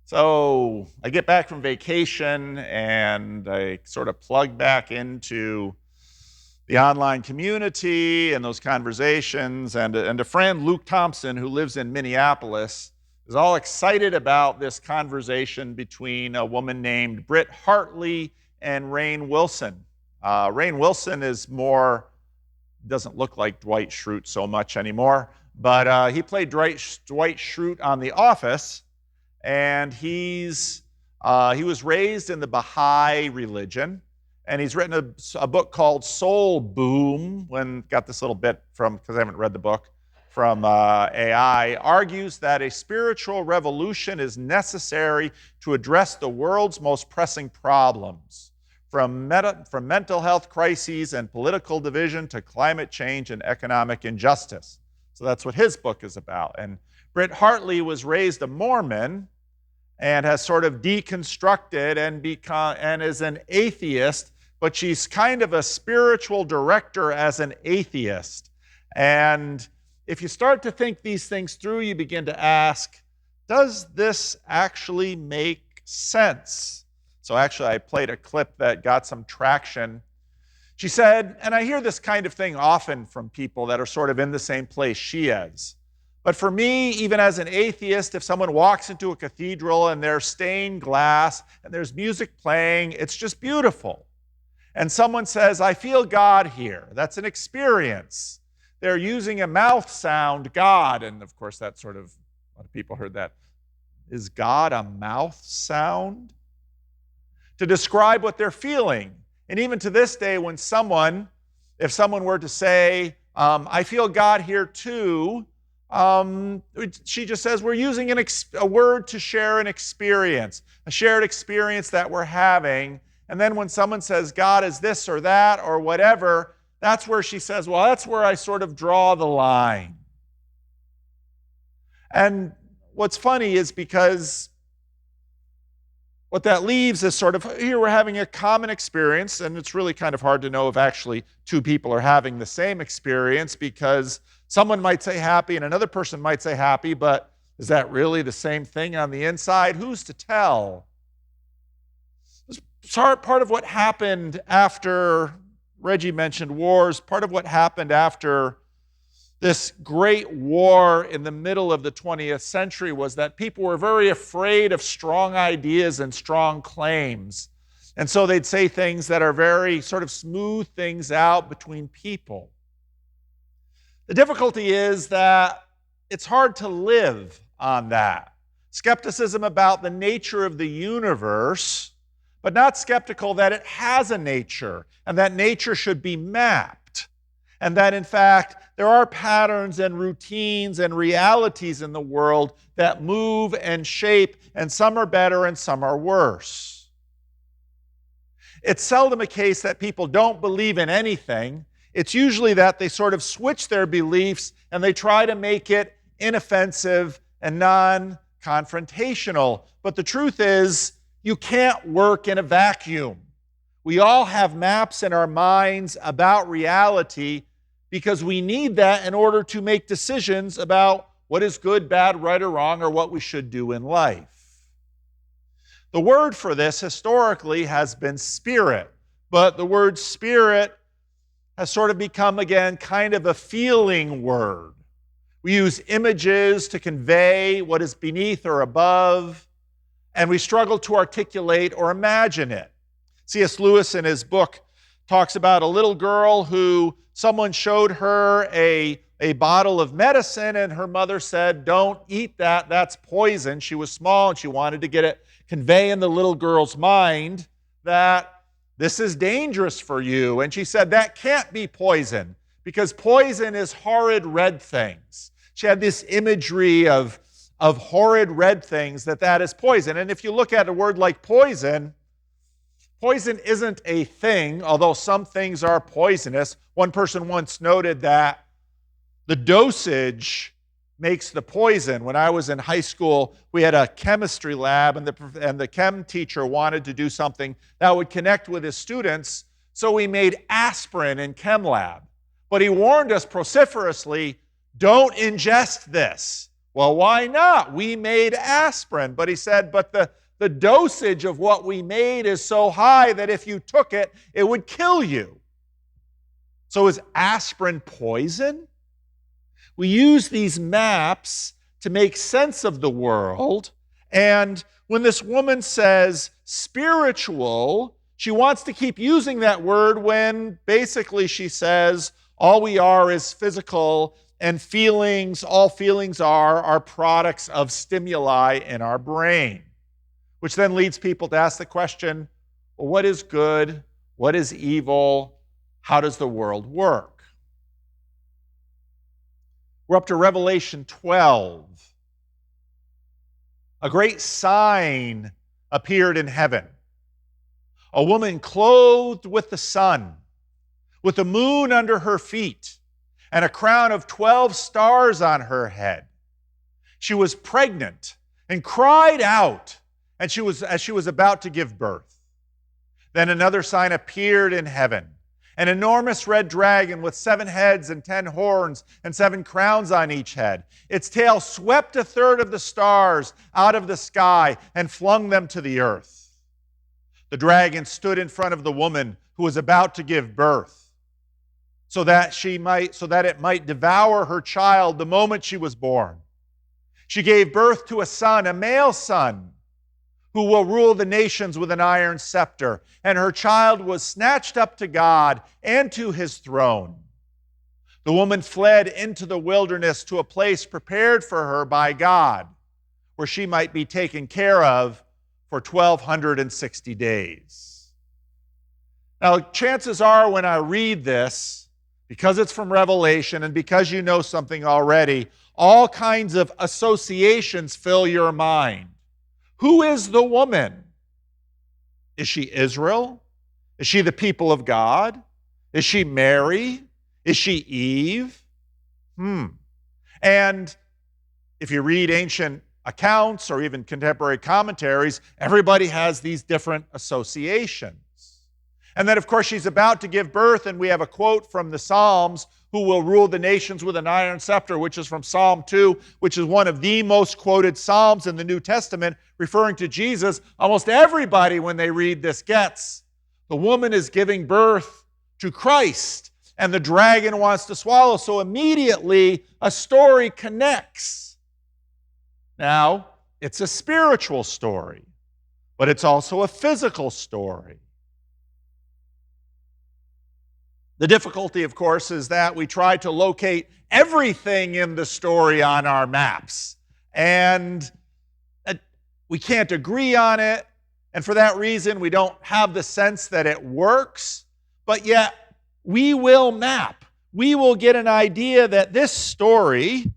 So I get back from vacation and I sort of plug back into the online community and those conversations. And a friend, Luke Thompson, who lives in Minneapolis, is all excited about this conversation between a woman named Britt Hartley and Rainn Wilson. Rainn Wilson is more, doesn't look like Dwight Schrute so much anymore, but he played Dwight Schrute on The Office. And he was raised in the Baha'i religion, and he's written a book called Soul Boom. Got this little bit from, because I haven't read the book, from AI, argues that a spiritual revolution is necessary to address the world's most pressing problems, from mental health crises and political division to climate change and economic injustice. So that's what his book is about. And Britt Hartley was raised a Mormon and has sort of deconstructed and is an atheist, but she's kind of a spiritual director as an atheist. And if you start to think these things through, you begin to ask, does this actually make sense? So actually, I played a clip that got some traction. She said, and I hear this kind of thing often from people that are sort of in the same place she is. But for me, even as an atheist, if someone walks into a cathedral and there's stained glass and there's music playing, it's just beautiful. And someone says, I feel God here. That's an experience. They're using a mouth sound, God. And of course, that sort of, a lot of people heard that. Is God a mouth sound? To describe what they're feeling. And even to this day, if someone were to say, I feel God here too, she just says we're using a word to share an experience, a shared experience that we're having. And then when someone says God is this or that or whatever, that's where she says, well, that's where I sort of draw the line. And what's funny is because what that leaves is sort of, here we're having a common experience, and it's really kind of hard to know if actually two people are having the same experience, because someone might say happy and another person might say happy, but is that really the same thing on the inside? Who's to tell? It's part of what happened after, Reggie mentioned wars, part of what happened after this great war in the middle of the 20th century was that people were very afraid of strong ideas and strong claims. And so they'd say things that are very sort of smooth things out between people. The difficulty is that it's hard to live on that. Skepticism about the nature of the universe, but not skeptical that it has a nature and that nature should be mapped. And that, in fact, there are patterns and routines and realities in the world that move and shape, and some are better and some are worse. It's seldom a case that people don't believe in anything. It's usually that they sort of switch their beliefs and they try to make it inoffensive and non-confrontational. But the truth is, you can't work in a vacuum. We all have maps in our minds about reality because we need that in order to make decisions about what is good, bad, right, or wrong, or what we should do in life. The word for this historically has been spirit, but the word spirit has sort of become, again, kind of a feeling word. We use images to convey what is beneath or above, and we struggle to articulate or imagine it. C.S. Lewis, in his book, talks about a little girl who someone showed her a bottle of medicine, and her mother said, don't eat that, that's poison. She was small, and she wanted to get it, convey in the little girl's mind that this is dangerous for you. And she said, that can't be poison, because poison is horrid red things. She had this imagery of horrid red things, that is poison. And if you look at a word like poison, poison isn't a thing, although some things are poisonous. One person once noted that the dosage makes the poison. When I was in high school, we had a chemistry lab, and the chem teacher wanted to do something that would connect with his students, so we made aspirin in chem lab. But he warned us vociferously, don't ingest this. Well, why not? We made aspirin. But he said, but the dosage of what we made is so high that if you took it, it would kill you. So is aspirin poison? We use these maps to make sense of the world. And when this woman says spiritual, she wants to keep using that word when basically she says all we are is physical, and feelings, all feelings are products of stimuli in our brain, which then leads people to ask the question, well, what is good? What is evil? How does the world work? We're up to Revelation 12. A great sign appeared in heaven. A woman clothed with the sun, with the moon under her feet, and a crown of 12 stars on her head. She was pregnant and cried out, as she was about to give birth. Then another sign appeared in heaven. An enormous red dragon with 7 heads and 10 horns and 7 crowns on each head. Its tail swept a third of the stars out of the sky and flung them to the earth. The dragon stood in front of the woman who was about to give birth, so that it might devour her child the moment she was born. She gave birth to a son, a male son, who will rule the nations with an iron scepter, and her child was snatched up to God and to his throne. The woman fled into the wilderness to a place prepared for her by God, where she might be taken care of for 1,260 days. Now, chances are when I read this, because it's from Revelation and because you know something already, all kinds of associations fill your mind. Who is the woman? Is she Israel? Is she the people of God? Is she Mary? Is she Eve? And if you read ancient accounts or even contemporary commentaries, everybody has these different associations. And then, of course, she's about to give birth, and we have a quote from the Psalms, who will rule the nations with an iron scepter, which is from Psalm 2, which is one of the most quoted Psalms in the New Testament, referring to Jesus. Almost everybody, when they read this, gets the woman is giving birth to Christ, and the dragon wants to swallow. So immediately, a story connects. Now, it's a spiritual story, but it's also a physical story. The difficulty, of course, is that we try to locate everything in the story on our maps, and we can't agree on it, and for that reason, we don't have the sense that it works, but yet we will map. We will get an idea that this story,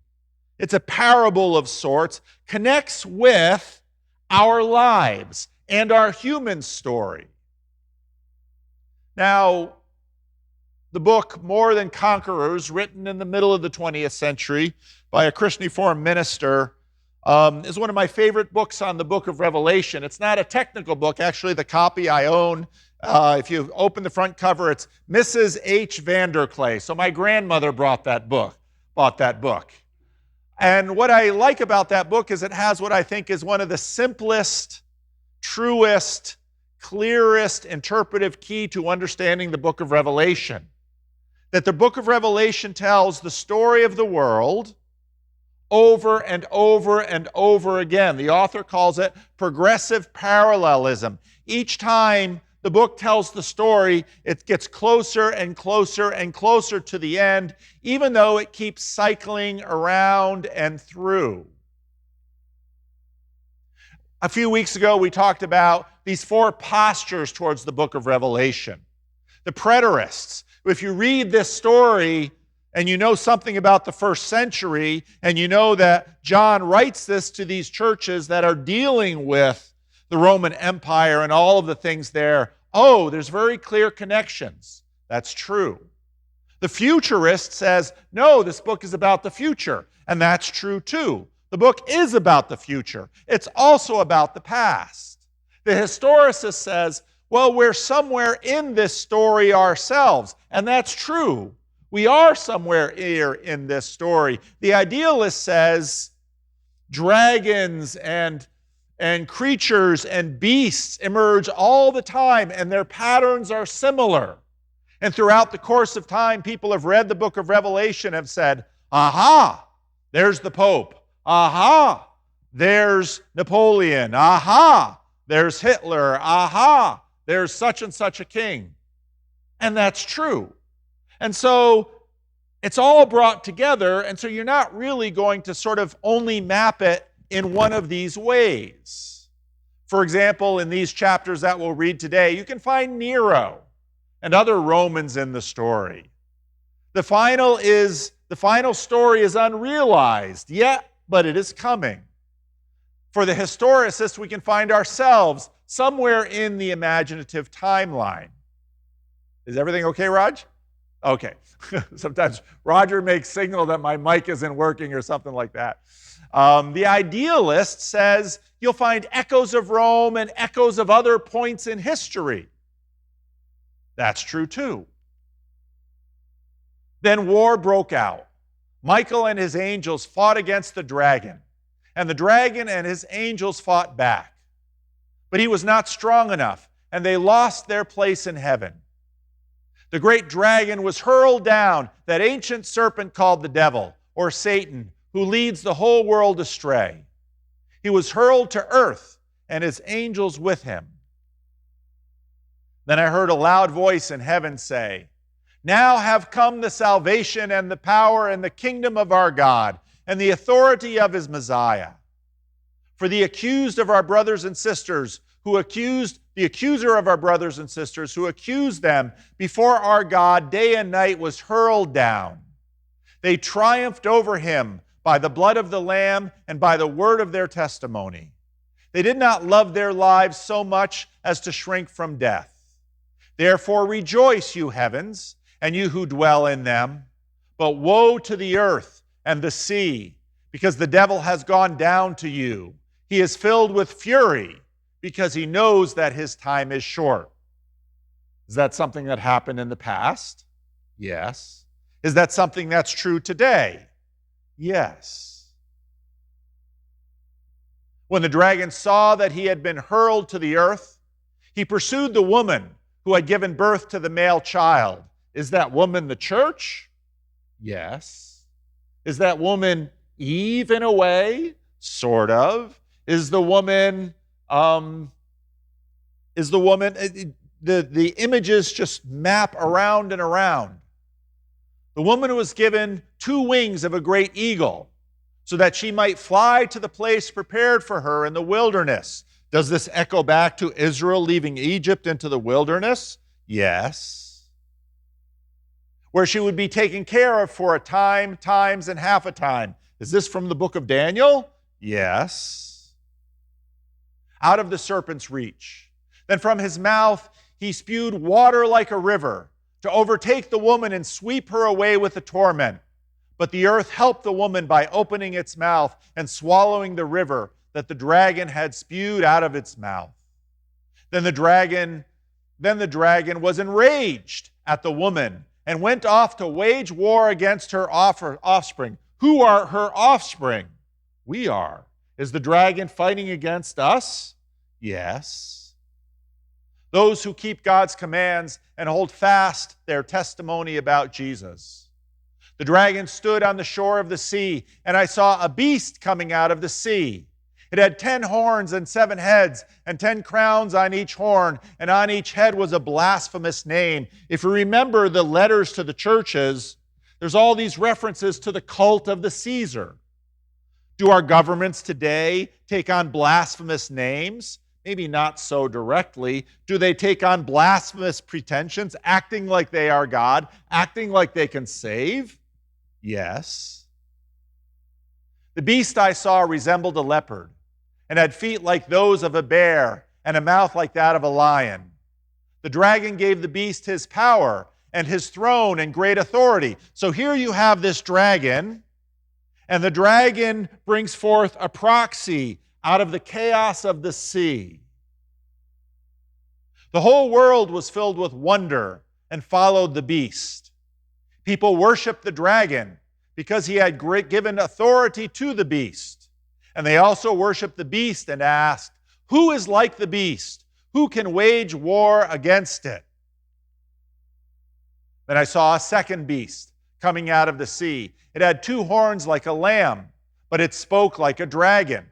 it's a parable of sorts, connects with our lives and our human story. Now, the book More Than Conquerors, written in the middle of the 20th century by a Christian Reformed minister, is one of my favorite books on the book of Revelation. It's not a technical book. Actually, the copy I own, if you open the front cover, it's Mrs. H. Vanderclay. So my grandmother bought that book. And what I like about that book is it has what I think is one of the simplest, truest, clearest interpretive key to understanding the book of Revelation. That the book of Revelation tells the story of the world over and over and over again. The author calls it progressive parallelism. Each time the book tells the story, it gets closer and closer and closer to the end, even though it keeps cycling around and through. A few weeks ago, we talked about these 4 postures towards the book of Revelation. The preterists. If you read this story and you know something about the first century, and you know that John writes this to these churches that are dealing with the Roman Empire and all of the things there, there's very clear connections. That's true. The futurist says, no, this book is about the future, and that's true too. The book is about the future. It's also about the past. The historicist says, well, we're somewhere in this story ourselves, and that's true. We are somewhere here in this story. The idealist says, Dragons and creatures and beasts emerge all the time, and their patterns are similar. And throughout the course of time, people have read the book of Revelation and have said, aha, there's the Pope. Aha, there's Napoleon. Aha, there's Hitler. Aha, there's such and such a king. And that's true. And so it's all brought together, and so you're not really going to sort of only map it in one of these ways. For example, in these chapters that we'll read today, you can find Nero and other Romans in the story. The final story is unrealized yet, but it is coming. For the historicist, we can find ourselves somewhere in the imaginative timeline. Is everything okay, Raj? Okay. Sometimes Roger makes signal that my mic isn't working or something like that. The idealist says you'll find echoes of Rome and echoes of other points in history. That's true too. Then war broke out. Michael and his angels fought against the dragon, and the dragon and his angels fought back. But he was not strong enough, and they lost their place in heaven. The great dragon was hurled down, that ancient serpent called the devil, or Satan, who leads the whole world astray. He was hurled to earth, and his angels with him. Then I heard a loud voice in heaven say, now have come the salvation and the power and the kingdom of our God and the authority of his Messiah. For the accused of our brothers and sisters the accuser of our brothers and sisters who accused them before our God day and night was hurled down. They triumphed over him by the blood of the Lamb and by the word of their testimony. They did not love their lives so much as to shrink from death. Therefore rejoice, you heavens, and you who dwell in them. But woe to the earth and the sea, because the devil has gone down to you. He is filled with fury, because he knows that his time is short. Is that something that happened in the past? Yes. Is that something that's true today? Yes. When the dragon saw that he had been hurled to the earth, he pursued the woman who had given birth to the male child. Is that woman the church? Yes. Is that woman Eve in a way? Sort of. Is the woman, the images just map around and around. The woman who was given 2 wings of a great eagle so that she might fly to the place prepared for her in the wilderness. Does this echo back to Israel leaving Egypt into the wilderness? Yes. Where she would be taken care of for a time, times, and half a time. Is this from the book of Daniel? Yes. Out of the serpent's reach. Then from his mouth he spewed water like a river to overtake the woman and sweep her away with the torment. But the earth helped the woman by opening its mouth and swallowing the river that the dragon had spewed out of its mouth. Then the dragon was enraged at the woman and went off to wage war against her offspring. Who are her offspring? We are. Is the dragon fighting against us? Yes. Those who keep God's commands and hold fast their testimony about Jesus. The dragon stood on the shore of the sea, and I saw a beast coming out of the sea. It had 10 horns and 7 heads, and 10 crowns on each horn, and on each head was a blasphemous name. If you remember the letters to the churches, there's all these references to the cult of the Caesar. Do our governments today take on blasphemous names? Maybe not so directly. Do they take on blasphemous pretensions, acting like they are God, acting like they can save? Yes. The beast I saw resembled a leopard and had feet like those of a bear and a mouth like that of a lion. The dragon gave the beast his power and his throne and great authority. So here you have this dragon, and the dragon brings forth a proxy out of the chaos of the sea. The whole world was filled with wonder and followed the beast. People worshiped the dragon because he had given authority to the beast. And they also worshiped the beast and asked, "Who is like the beast? Who can wage war against it?" Then I saw a second beast coming out of the sea. It had 2 horns like a lamb, but it spoke like a dragon.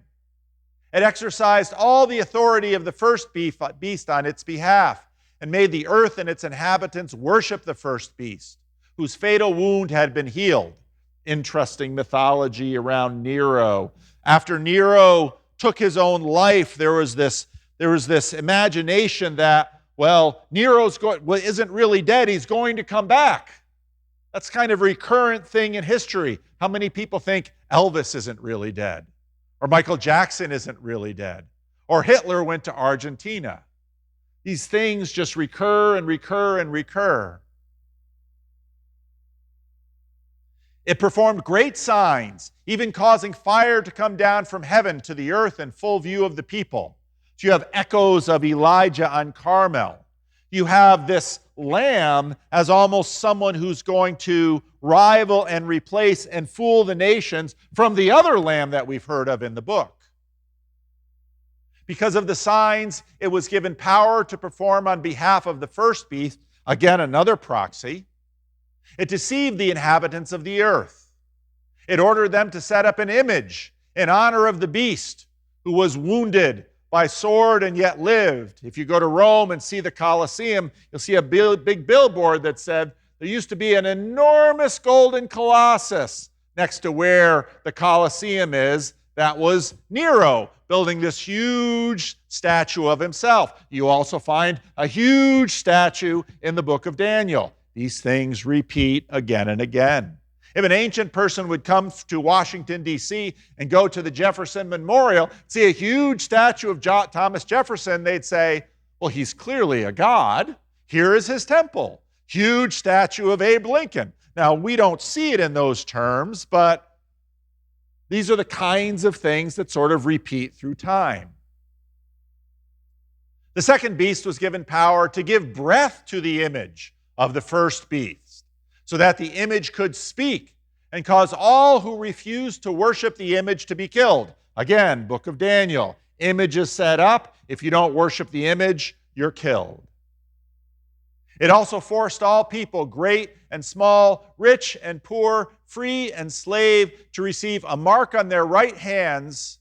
It exercised all the authority of the first beast on its behalf, and made the earth and its inhabitants worship the first beast, whose fatal wound had been healed. Interesting mythology around Nero. After Nero took his own life, there was this imagination that, well, Nero's isn't really dead, he's going to come back. That's kind of a recurrent thing in history. How many people think Elvis isn't really dead? Or Michael Jackson isn't really dead? Or Hitler went to Argentina? These things just recur and recur and recur. It performed great signs, even causing fire to come down from heaven to the earth in full view of the people. So you have echoes of Elijah on Carmel. You have this lamb as almost someone who's going to rival and replace and fool the nations from the other lamb that we've heard of in the book. Because of the signs, it was given power to perform on behalf of the first beast, again, another proxy. It deceived the inhabitants of the earth. It ordered them to set up an image in honor of the beast who was wounded by sword and yet lived. If you go to Rome and see the Colosseum, you'll see a big billboard that said there used to be an enormous golden colossus next to where the Colosseum is. That was Nero building this huge statue of himself. You also find a huge statue in the book of Daniel. These things repeat again and again. If an ancient person would come to Washington, D.C. and go to the Jefferson Memorial, see a huge statue of Thomas Jefferson, they'd say, well, he's clearly a god. Here is his temple. Huge statue of Abe Lincoln. Now, we don't see it in those terms, but these are the kinds of things that sort of repeat through time. The second beast was given power to give breath to the image of the first beast, so that the image could speak and cause all who refused to worship the image to be killed. Again, book of Daniel. Image is set up. If you don't worship the image, you're killed. It also forced all people, great and small, rich and poor, free and slave, to receive a mark on their right hands.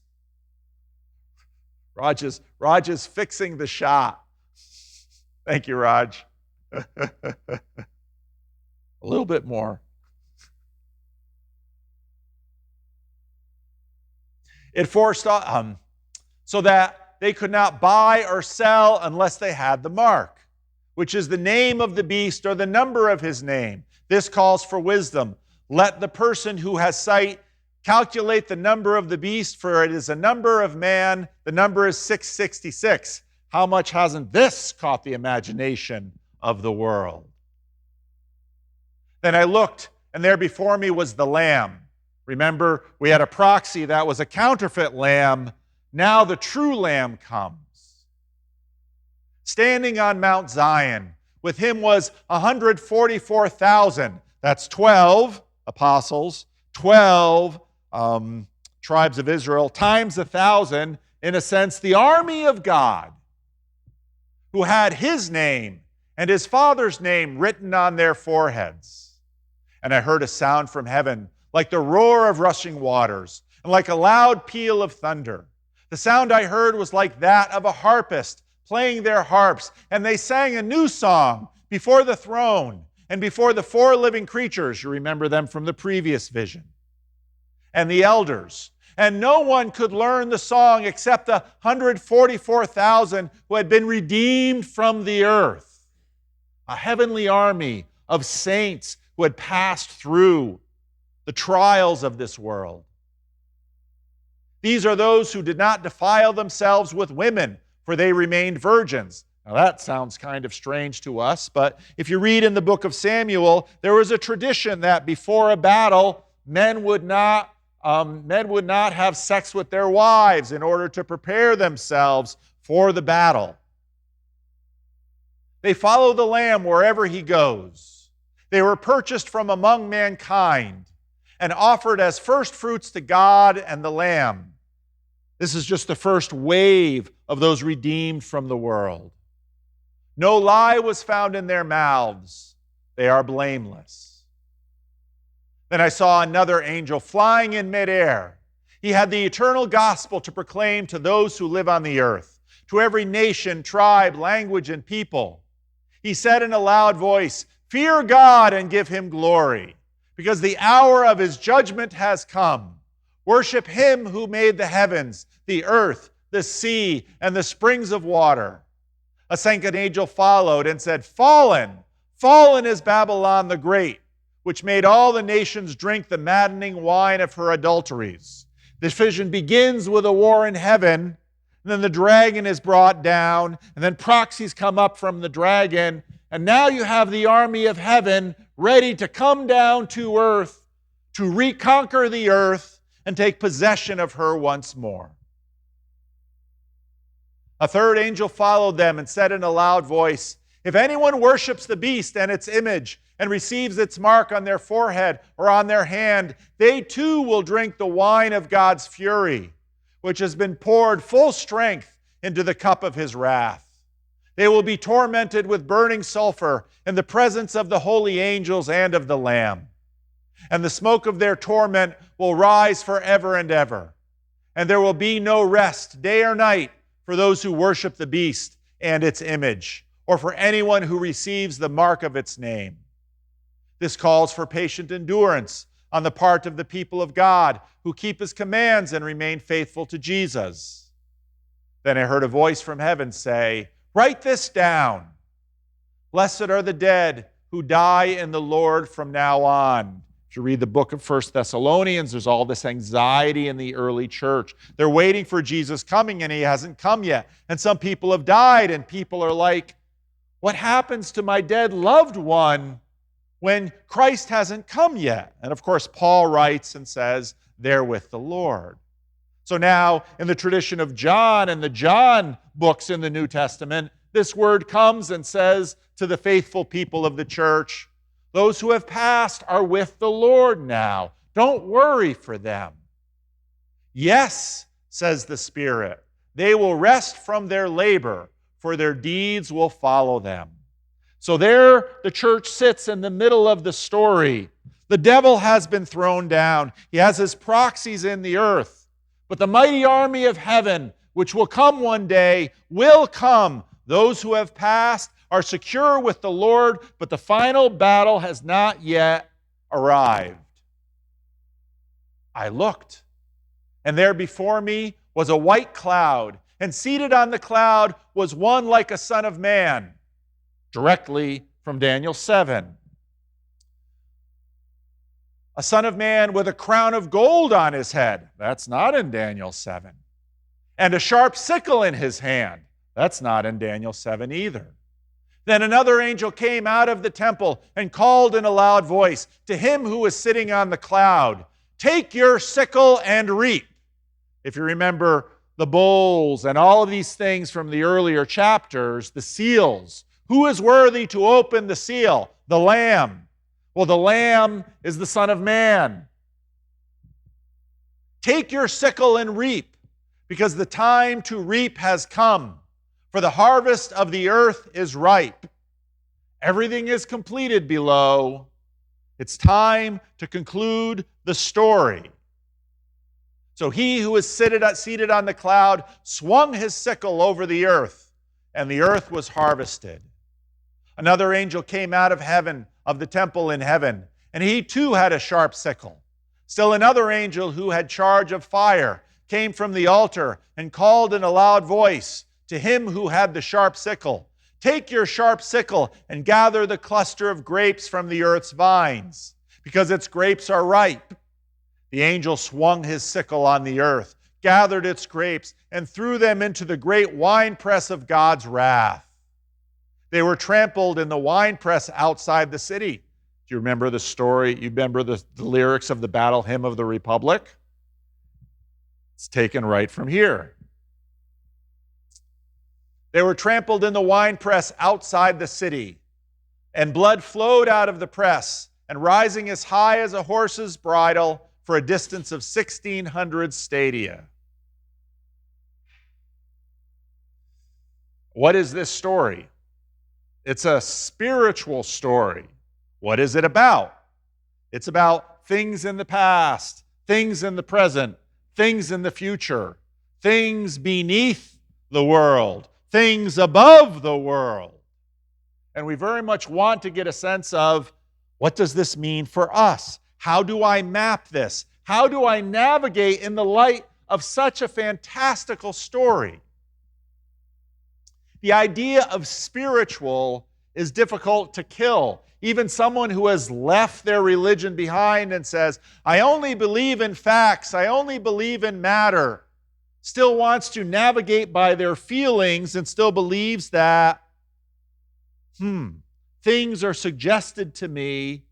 Raj is fixing the shot. Thank you, Raj. A little bit more. It forced so that they could not buy or sell unless they had the mark, which is the name of the beast or the number of his name. This calls for wisdom. Let the person who has sight calculate the number of the beast, for it is a number of man. The number is 666. How much hasn't this caught the imagination of the world? Then I looked, and there before me was the Lamb. Remember, we had a proxy that was a counterfeit lamb. Now the true Lamb comes. Standing on Mount Zion, with him was 144,000. That's 12 apostles, 12 tribes of Israel, times 1,000, in a sense, the army of God, who had his name and his Father's name written on their foreheads. And I heard a sound from heaven, like the roar of rushing waters, and like a loud peal of thunder. The sound I heard was like that of a harpist playing their harps, and they sang a new song before the throne and before the 4 living creatures. You remember them from the previous vision. And the elders. And no one could learn the song except the 144,000 who had been redeemed from the earth. A heavenly army of saints who had passed through the trials of this world. These are those who did not defile themselves with women, for they remained virgins. Now that sounds kind of strange to us, but if you read in the book of Samuel, there was a tradition that before a battle, men would not have sex with their wives in order to prepare themselves for the battle. They follow the Lamb wherever he goes. They were purchased from among mankind and offered as first fruits to God and the Lamb. This is just the first wave of those redeemed from the world. No lie was found in their mouths. They are blameless. Then I saw another angel flying in midair. He had the eternal gospel to proclaim to those who live on the earth, to every nation, tribe, language, and people. He said in a loud voice, "Fear God and give him glory, because the hour of his judgment has come. Worship him who made the heavens, the earth, the sea, and the springs of water." A second angel followed and said, "Fallen, fallen is Babylon the Great, which made all the nations drink the maddening wine of her adulteries." This vision begins with a war in heaven, and then the dragon is brought down, and then proxies come up from the dragon, and now you have the army of heaven ready to come down to earth to reconquer the earth and take possession of her once more. A third angel followed them and said in a loud voice, "If anyone worships the beast and its image and receives its mark on their forehead or on their hand, they too will drink the wine of God's fury, which has been poured full strength into the cup of his wrath. They will be tormented with burning sulfur in the presence of the holy angels and of the Lamb. And the smoke of their torment will rise forever and ever. And there will be no rest, day or night, for those who worship the beast and its image, or for anyone who receives the mark of its name. This calls for patient endurance on the part of the people of God who keep his commands and remain faithful to Jesus." Then I heard a voice from heaven say, "Write this down. Blessed are the dead who die in the Lord from now on." If you read the book of 1 Thessalonians, there's all this anxiety in the early church. They're waiting for Jesus coming, and he hasn't come yet. And some people have died, and people are like, what happens to my dead loved one when Christ hasn't come yet? And of course, Paul writes and says, they're with the Lord. So now, in the tradition of John and the John books in the New Testament, this word comes and says to the faithful people of the church, those who have passed are with the Lord now. Don't worry for them. Yes, says the Spirit, they will rest from their labor, for their deeds will follow them. So there the church sits in the middle of the story. The devil has been thrown down. He has his proxies in the earth. But the mighty army of heaven, which will come one day, will come. Those who have passed are secure with the Lord, but the final battle has not yet arrived. I looked, and there before me was a white cloud, and seated on the cloud was one like a son of man, directly from Daniel 7. A son of man with a crown of gold on his head. That's not in Daniel 7. And a sharp sickle in his hand. That's not in Daniel 7 either. Then another angel came out of the temple and called in a loud voice to him who was sitting on the cloud, "Take your sickle and reap." If you remember the bowls and all of these things from the earlier chapters, the seals. Who is worthy to open the seal? The Lamb. Well, the Lamb is the Son of Man. Take your sickle and reap, because the time to reap has come. For the harvest of the earth is ripe. Everything is completed below. It's time to conclude the story. So he who was seated on the cloud swung his sickle over the earth, and the earth was harvested. Another angel came out of heaven, of the temple in heaven, and he too had a sharp sickle. Still another angel who had charge of fire came from the altar and called in a loud voice to him who had the sharp sickle, "Take your sharp sickle and gather the cluster of grapes from the earth's vines, because its grapes are ripe." The angel swung his sickle on the earth, gathered its grapes, and threw them into the great winepress of God's wrath. They were trampled in the winepress outside the city. Do you remember the story? You remember the lyrics of the Battle Hymn of the Republic? It's taken right from here. They were trampled in the winepress outside the city, and blood flowed out of the press, and rising as high as a horse's bridle for a distance of 1,600 stadia. What is this story? It's a spiritual story. What is it about? It's about things in the past, things in the present, things in the future, things beneath the world, things above the world. And we very much want to get a sense of, what does this mean for us? How do I map this? How do I navigate in the light of such a fantastical story? The idea of spiritual is difficult to kill. Even someone who has left their religion behind and says, I only believe in facts, I only believe in matter, still wants to navigate by their feelings and still believes that, things are suggested to me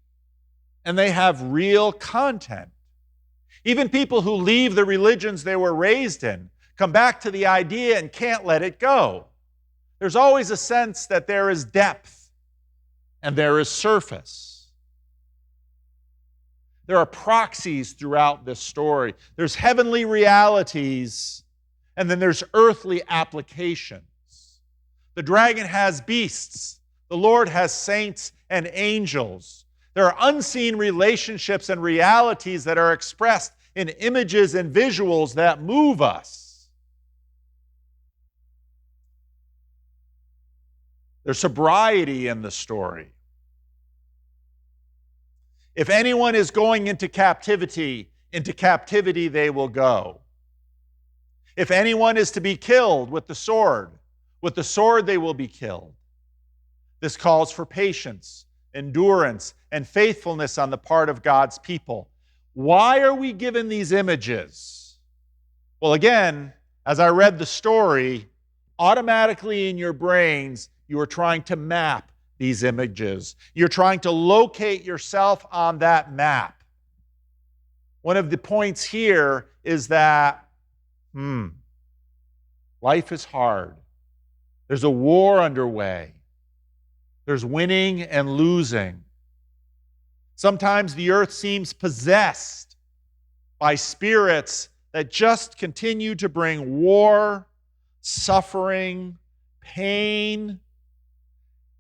and they have real content. Even people who leave the religions they were raised in come back to the idea and can't let it go. There's always a sense that there is depth and there is surface. There are proxies throughout this story. There's heavenly realities, and then there's earthly applications. The dragon has beasts. The Lord has saints and angels. There are unseen relationships and realities that are expressed in images and visuals that move us. There's sobriety in the story. If anyone is going into captivity they will go. If anyone is to be killed with the sword they will be killed. This calls for patience, endurance, and faithfulness on the part of God's people. Why are we given these images? Well, again, as I read the story, automatically in your brains, you are trying to map these images. You're trying to locate yourself on that map. One of the points here is that, life is hard. There's a war underway. There's winning and losing. Sometimes the earth seems possessed by spirits that just continue to bring war, suffering, pain,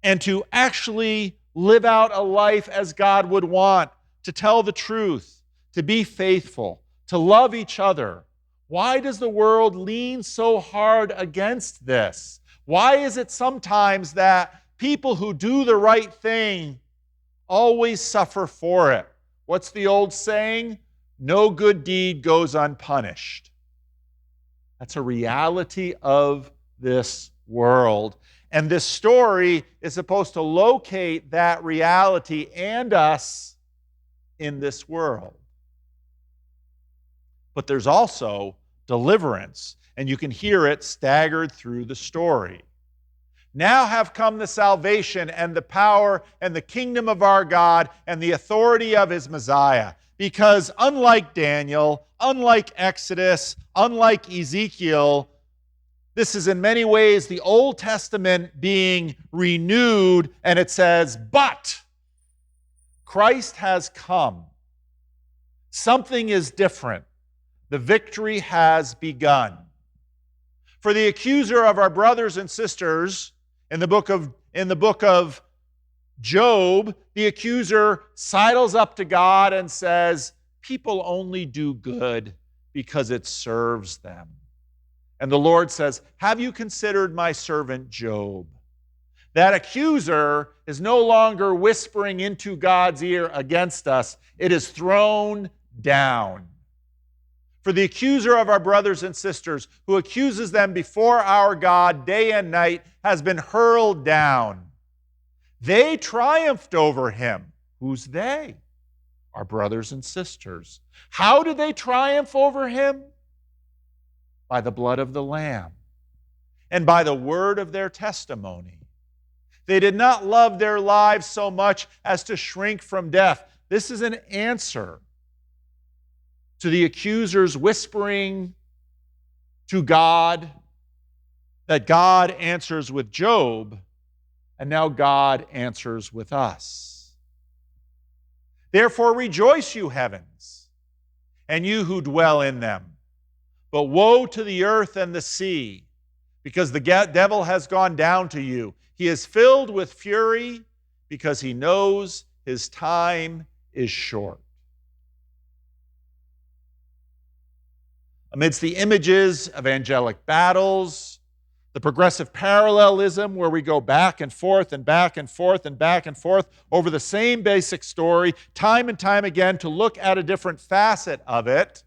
and to actually live out a life as God would want, to tell the truth, to be faithful, to love each other. Why does the world lean so hard against this? Why is it sometimes that people who do the right thing always suffer for it? What's the old saying? No good deed goes unpunished. That's a reality of this world. And this story is supposed to locate that reality and us in this world. But there's also deliverance, and you can hear it staggered through the story. Now have come the salvation and the power and the kingdom of our God and the authority of his Messiah. Because unlike Daniel, unlike Exodus, unlike Ezekiel, this is in many ways the Old Testament being renewed, and it says, but Christ has come. Something is different. The victory has begun. For the accuser of our brothers and sisters, in the book of Job, the accuser sidles up to God and says, people only do good because it serves them. And the Lord says, have you considered my servant Job? That accuser is no longer whispering into God's ear against us. It is thrown down. For the accuser of our brothers and sisters, who accuses them before our God day and night, has been hurled down. They triumphed over him. Who's they? Our brothers and sisters. How did they triumph over him? By the blood of the Lamb and by the word of their testimony. They did not love their lives so much as to shrink from death. This is an answer to the accusers whispering to God that God answers with Job, and now God answers with us. Therefore rejoice, you heavens, and you who dwell in them. But woe to the earth and the sea, because the devil has gone down to you. He is filled with fury because he knows his time is short. Amidst the images of angelic battles, the progressive parallelism where we go back and forth and back and forth and back and forth over the same basic story, time and time again, to look at a different facet of it,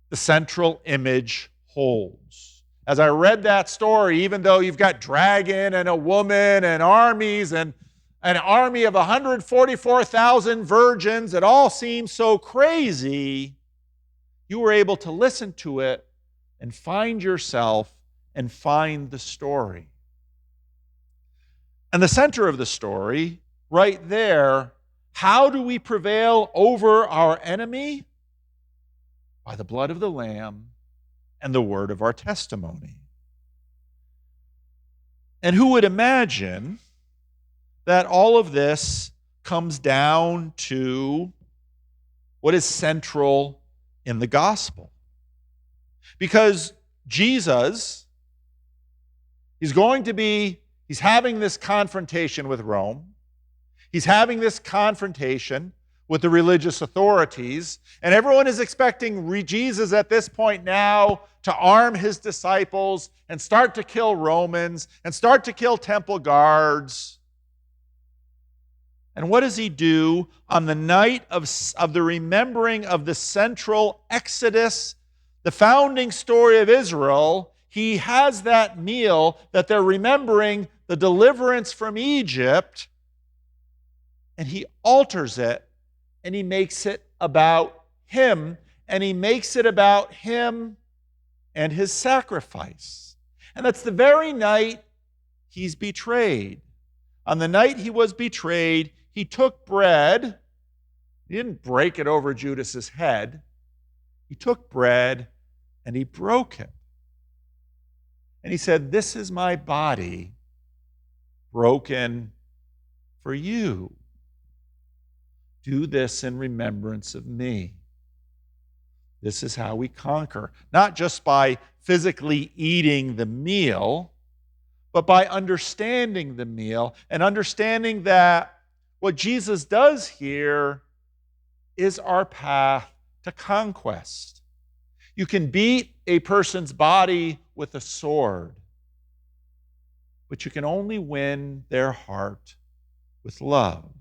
the central image holds. As I read that story, even though you've got dragon and a woman and armies and an army of 144,000 virgins, it all seems so crazy, you were able to listen to it and find yourself and find the story. And the center of the story, right there, how do we prevail over our enemy? By the blood of the Lamb and the word of our testimony. And who would imagine that all of this comes down to what is central in the gospel? Because Jesus, he's having this confrontation with Rome. He's having this confrontation with the religious authorities, and everyone is expecting Jesus at this point now to arm his disciples and start to kill Romans and start to kill temple guards. And what does he do on the night of the remembering of the central Exodus, the founding story of Israel? He has that meal that they're remembering the deliverance from Egypt, and he alters it, and he makes it about him, and he makes it about him and his sacrifice. And that's the very night he's betrayed. On the night he was betrayed, he took bread. He didn't break it over Judas's head. He took bread and he broke it. And he said, "This is my body broken for you. Do this in remembrance of me." This is how we conquer, not just by physically eating the meal, but by understanding the meal and understanding that what Jesus does here is our path to conquest. You can beat a person's body with a sword, but you can only win their heart with love.